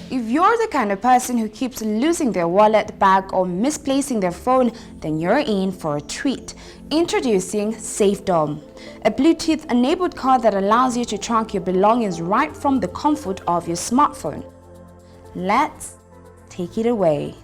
If you're the kind of person who keeps losing their wallet, bag, or misplacing their phone, then you're in for a treat. Introducing Safedome, a Bluetooth-enabled card that allows you to track your belongings right from the comfort of your smartphone. Let's take it away.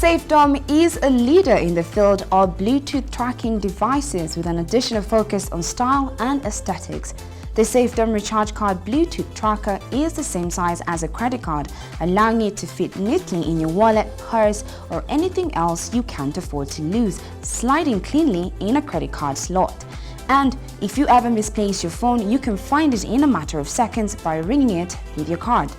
Safedome is a leader in the field of Bluetooth tracking devices with an additional focus on style and aesthetics. The Safedome Recharge Card Bluetooth tracker is the same size as a credit card, allowing it to fit neatly in your wallet, purse, or anything else you can't afford to lose, sliding cleanly in a credit card slot. And if you ever misplace your phone, you can find it in a matter of seconds by ringing it with your card.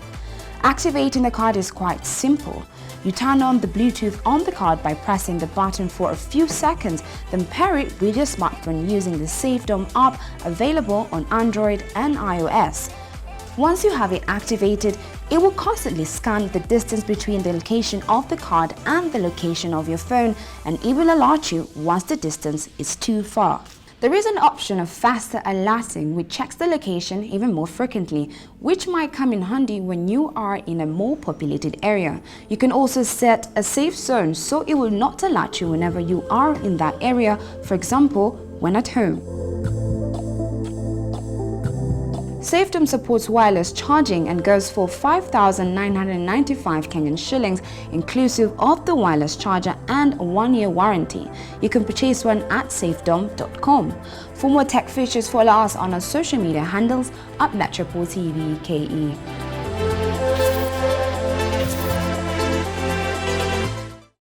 Activating the card is quite simple. You turn on the Bluetooth on the card by pressing the button for a few seconds, then pair it with your smartphone using the Safedome app available on Android and iOS. Once you have it activated, it will constantly scan the distance between the location of the card and the location of your phone, and it will alert you once the distance is too far. There is an option of faster alerting which checks the location even more frequently, which might come in handy when you are in a more populated area. You can also set a safe zone so it will not alert you whenever you are in that area, for example, when at home. Safedome supports wireless charging and goes for 5,995 Kenyan shillings, inclusive of the wireless charger and a 1-year warranty. You can purchase one at safedome.com. For more tech features, follow us on our social media handles @MetropoleTVKE.